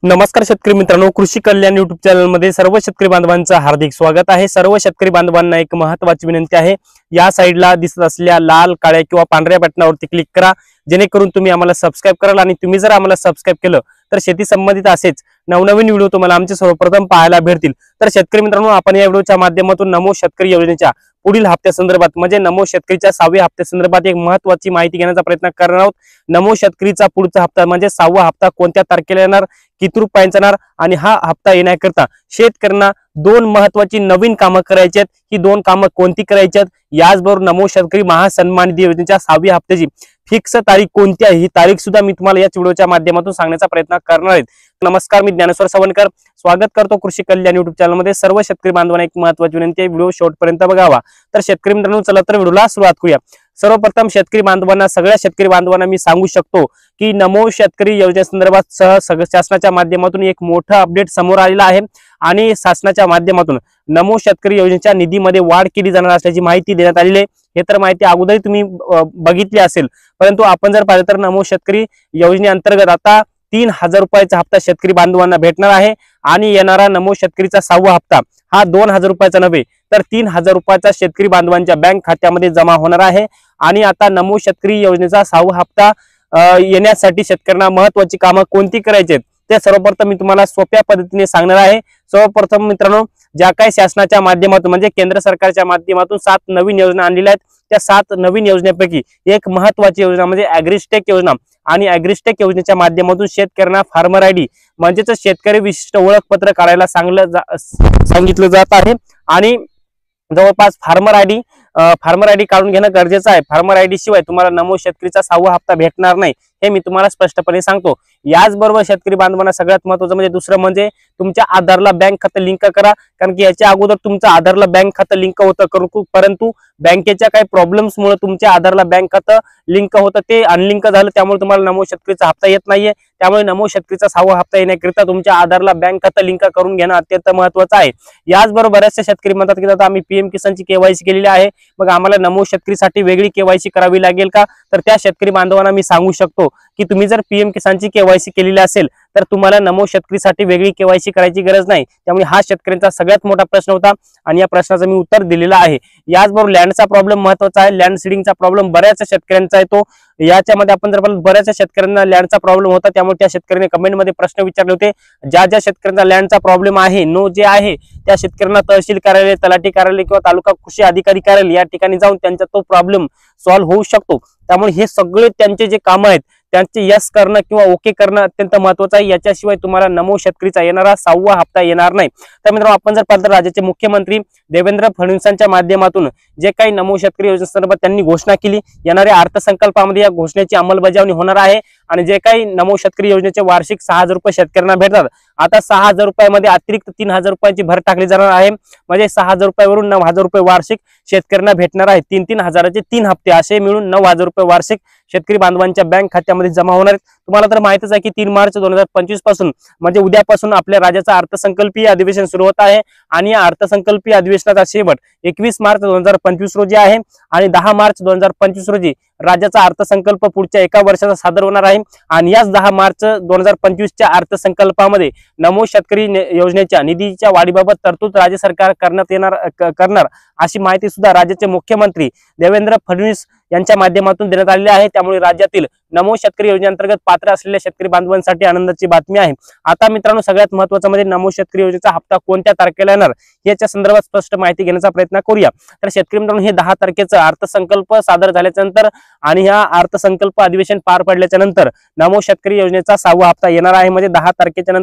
नमस्कार शेतकरी मित्रांनो, कृषी कल्याण युट्यूब चॅनल मध्ये सर्व शेतकरी बांधवांचं हार्दिक स्वागत आहे। सर्व शेतकरी बांधवांना एक महत्त्वाची विनंती आहे, या साईडला दिसत असलेल्या लाल काळ्या किंवा पांढऱ्या बटनावरती क्लिक करा, जेणेकरून तुम्ही आम्हाला सबस्क्राइब कराल। आणि तुम्ही जर आम्हाला सबस्क्राइब केलं तर शेती संबंधित असेच नवनवीन व्हिडिओ तुम्हाला आमचे सर्वप्रथम पाहायला भेटतील। तर शेतकरी मित्रांनो, आपण या व्हिडिओच्या माध्यमातून नमो शेतकरी योजनेच्या पुढील हप्त्यासंदर्भात म्हणजे नमो शेतकरीच्या 6व्या हप्त्यासंदर्भात एक महत्त्वाची माहिती घेण्याचा प्रयत्न करणार आहोत। नमो शेतकरीचा पुढचा हप्ता म्हणजे 6वा हप्ता कोणत्या तारखेला येणार, किती रुपयांचा येणार आणि हा हप्ता येण्याकरता शेतकऱ्यांना दोन महत्त्वाची नवीन कामं करायची आहेत। ही दोन कामं कोणती करायची आहेत, याचबरोबर नमो शेतकरी महासन्मान निधी योजनेच्या 6व्या हप्त्याची फिक्स तारीख कोणती आहे, ही तारीख सुद्धा मी तुम्हाला या व्हिडिओच्या माध्यमातून सांगण्याचा प्रयत्न करणार आहे। नमस्कार, मी ज्ञानेश्वर सवनकर स्वागत करतो कृषी कल्याण युट्यूब चॅनल मध्ये। सर्व शेतकरी बांधवांना एक महत्त्वाची विनंती आहे, व्हिडिओ शेवटपर्यंत बघावा। तर शेतकरी मित्रांनो, चला तर व्हिडिओला सुरुवात करूया। सर्वप्रथम शेतकरी बांधवांना, सगळ्या शेतकरी बांधवांना मी सांगू शकतो की नमो शेतकरी योजनेसंदर्भात शासनाच्या माध्यमातून एक मोठा अपडेट समोर आलेला आहे आणि शासनाच्या माध्यमातून नमो शेतकरी योजनेच्या निधीमध्ये वाढ केली जाणार असल्याची माहिती देण्यात आलेली आहे। हे तर माहिती अगोदरही तुम्ही बघितली असेल, परंतु आपण जर पाहिलं तर नमो शेतकरी योजनेअंतर्गत आता 3000 रुपयाचा हप्ता शेतकरी बांधवांना भेटणार आहे। आणि येणारा नमो शेतकरीचा 6वा हप्ता हा 2000 रुपयाचा नव्हे तर 3000 रुपयाचा शेतकरी बांधवांच्या बँक खात्यामध्ये जमा होणार आहे। आणि आता नमो शेतकरी योजनेचा 6वा हप्ता येण्यासाठी शेतकऱ्यांना महत्त्वाची कामं कोणती करायची आहेत ते सर्वप्रथम मी तुम्हाला सोप्या पद्धतीने सांगणार आहे। सर्वप्रथम मित्रांनो, ज्या काही शासनाच्या माध्यमातून म्हणजे केंद्र सरकारच्या माध्यमातून 7 नवीन योजना आणलेल्या आहेत, त्या 7 नवीन योजनेपैकी एक महत्त्वाची योजना म्हणजे ॲग्रिस्टेक योजना। आणि ॲग्रिस्टेक योजनेच्या माध्यमातून शेतकऱ्यांना फार्मर आयडी म्हणजेच शेतकरी विशिष्ट ओळखपत्र काढायला सांगितलं जात आहे। आणि जवळपास फार्मर आयडी काढून घेणं गरजेचं आहे। फार्मर आयडी शिवाय तुम्हाला नमो शेतकरीचा 6वा हप्ता भेटणार नाही, हे मी तुम्हाला स्पष्टपणे सांगतो। याचबरोबर शेतकरी बांधवांना सगळ्यात महत्त्वाचं म्हणजे दुसरं म्हणजे तुमच्या आधारला बँक खातं लिंक करा, कारण की याच्या अगोदर तुमचं आधारला बँक खातं लिंक होतं, परंतु बँकेच्या काही प्रॉब्लेम्समुळे तुमच्या आधारला बँक खातं लिंक होतं ते अनलिंक झालं, त्यामुळे तुम्हाला नमो शेतकरीचा हप्ता येत नाहीये। त्यामुळे नमो शेतकरीचा 6वा हप्ता येण्याकरिता तुमच्या आधारला बँक खातं लिंक करून घेणं अत्यंत महत्त्वाचं आहे। याचबरोबर बऱ्याचशा शेतकरी म्हणतात की आता आम्ही पीएम किसानची केवायसी केलेली आहे, मग आम्हाला नमो शेतकरीसाठी वेगळी केवायसी करावी लागेल का? तर त्या शेतकरी बांधवांना मी सांगू शकतो की तुम्ही जर पीएम किसानची केवायसी केलेली असेल तर तुम्हाला नमो शेतकरीसाठी वेगळी केवायसी करायची गरज नाही। त्यामुळे हा शेतकऱ्यांचा सगळ्यात मोठा प्रश्न होता आणि या प्रश्नाचं मी उत्तर दिलेलं आहे। याचबरोबर लँडचा प्रॉब्लेम महत्त्वाचा आहे, लँड सीडिंगचा प्रॉब्लेम बऱ्याच शेतकऱ्यांचा आहे। तो याच्यामध्ये आपण जर बऱ्याच शेतकऱ्यांना लँडचा प्रॉब्लेम होता, त्यामुळे त्या शेतकऱ्यांनी कमेंटमध्ये प्रश्न विचारले होते। ज्या शेतकऱ्यांचा लँडचा प्रॉब्लेम आहे, नो जे आहे, त्या शेतकऱ्यांना तहसील कार्यालय, तलाठी कार्यालय किंवा तालुका कृषी अधिकारी कार्यालय या ठिकाणी जाऊन त्यांचा तो प्रॉब्लेम सॉल्व्ह होऊ शकतो। त्यामुळे हे सगळे त्यांचे जे कामं आहेत त्यांचे यस करणं किंवा ओके करणं अत्यंत महत्त्वाचं आहे। याच्याशिवाय तुम्हाला नमो शेतकरीचा येणारा 6वा हप्ता येणार नाही। तर मित्रांनो, आपण जर पाहिलं तर राज्याचे मुख्यमंत्री देवेंद्र फडणवीसांच्या माध्यमातून जे काही नमो शेतकरी योजनेसंदर्भात त्यांनी घोषणा केली, येणाऱ्या अर्थसंकल्पामध्ये या घोषणेची अंमलबजावणी होणार आहे। आणि जे काही नमो शेतकरी योजनेचे वार्षिक 6000 रुपये शेतकऱ्यांना भेटतात, आता 6000 रुपयामध्ये अतिरिक्त 3000 रुपयाची भर टाकली जाणार आहे, म्हणजे 6000 रुपयावरून 9000 रुपये वार्षिक शेतकऱ्यांना भेटणार आहे। 3 हजाराचे 3 हप्ते असे मिळून 9000 रुपये वार्षिक शेतकरी बांधवांच्या बँक खात्यामध्ये जमा होणार आहेत। तुम्हाला तर माहितच आहे की 3 मार्च 2025 पासून म्हणजे उद्यापासून आपल्या राज्याचा अर्थसंकल्पीय अधिवेशन सुरू होत आहे। आणि या अर्थसंकल्पीय अधिवेशनाचा शेवट 21 मार्च 2025 रोजी आहे आणि 10 मार्च 2025 रोजी राज्याचा अर्थसंकल्प पुढच्या एका वर्षाचा सादर होणार आहे। आणि याच 10 मार्च 2025च्या अर्थसंकल्पामध्ये नमो शेतकरी योजनेच्या निधीच्या वाढीबाबत तरतूद राज्य सरकार करणार अशी माहिती सुद्धा राज्याचे मुख्यमंत्री देवेंद्र फडणवीस यांच्या माध्यमातून देण्यात आलेली आहे। त्यामुळे राज्यातील नमो शेतकरी योजनेअंतर्गत पात्र असलेल्या शेतकरी बांधवांसाठी आनंदाची बातमी आहे। आता मित्रांनो, सगळ्यात महत्त्वाचं म्हणजे नमो शेतकरी योजनेचा हप्ता कोणत्या तारखेला येणार याच्या संदर्भात स्पष्ट माहिती घेण्याचा प्रयत्न करूया। तर शेतकरी मित्रांनो, हे 10 तारखेचं अर्थसंकल्प सादर झाल्याच्या नंतर आणि ह्या अर्थसंकल्प अधिवेशन पार पडल्याच्या नंतर नमो शेतकरी योजनेचा 6वा हप्ता येणार आहे। म्हणजे 10 तारखेच्या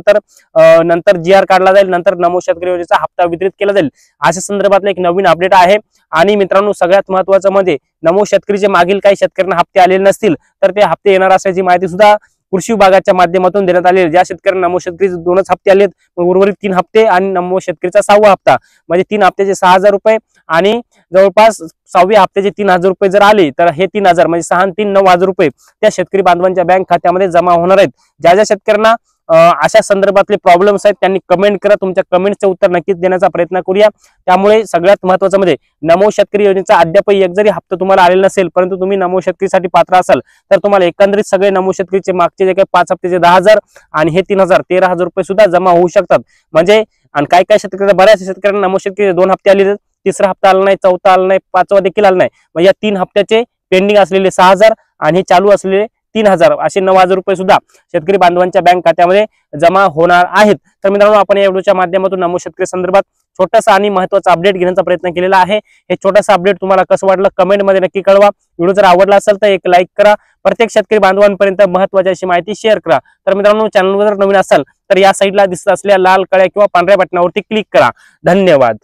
नंतर GR काढला जाईल, नंतर नमो शेतकरी योजनेचा हप्ता वितरित केला जाईल, अशा संदर्भातलं एक नवीन अपडेट आहे। आणि मित्रांनो, सगळ्यात महत्त्वाचं म्हणजे नमो शेतकरीचे मागील काही शेतकऱ्यांना हप्ते आलेले नसतील तर ते हप्ते येणार असल्याची माहिती सुद्धा कृषी विभागाच्या माध्यमातून देण्यात आली आहे। ज्या शेतकऱ्यांना नमो शेतकरीचे 2च हप्ते आलेत, उर्वरित 3 हप्ते आणि नमो शेतकरीचा 6वा हप्ता म्हणजे 3 हप्त्याचे 6000 रुपये आणि जवळपास 6व्या हप्त्याचे 3000 रुपये जर आले तर हे 3000 म्हणजे 6 आणि 3 9000 रुपये त्या शेतकरी बांधवांच्या बँक खात्यामध्ये जमा होणार आहेत। ज्या शेतकऱ्यांना अशा संदर्भातले प्रॉब्लेम्स आहेत त्यांनी कमेंट करा, तुमच्या कमेंटचे उत्तर नक्कीच देण्याचा प्रयत्न करूया। त्यामुळे सगळ्यात महत्त्वाचं म्हणजे नमो शेतकरी योजनेचा अद्याप एक जरी हप्ता तुम्हाला आलेला नसेल, परंतु तुम्ही नमो शेतकरीसाठी पात्र असाल तर तुम्हाला एकंदरीत सगळे नमो शेतकरीचे मागचे जे काही 5 हप्त्याचे 10,000 आणि हे 3,000 13,000 रुपये सुद्धा जमा होऊ शकतात। म्हणजे आणि काय काय शेतकऱ्यांना, बऱ्याच शेतकऱ्यांना नमो शेतकरी 2 हप्ते आले, तिसरा हप्ता आला नाही, चौथा आला नाही, पाचवा देखील आला नाही। म्हणजे या 3 हप्त्याचे पेंडिंग असलेले 6,000 आणि हे चालू असलेले 3,000 असे 9,000 रुपये सुद्धा शेतकरी बांधवांच्या बँक खात्यामध्ये जमा होणार आहेत। तर मित्रांनो, आपण या व्हिडिओच्या माध्यमातून नमो शेतकरी संदर्भात छोटासा आणि महत्त्वाचा अपडेट घेण्याचा प्रयत्न केलेला आहे। हे छोटासा अपडेट तुम्हाला कसं वाटलं कमेंट मध्ये नक्की कळवा। व्हिडिओ जर आवडला असेल तर एक लाईक करा, प्रत्येक शेतकरी बांधवांपर्यंत महत्त्वाची अशी माहिती शेअर करा। तर मित्रांनो, चॅनलवर जर नवीन असाल तर या साईडला दिसत असलेल्या लाल काळ्या किंवा पांढऱ्या बटनावरती क्लिक करा। धन्यवाद।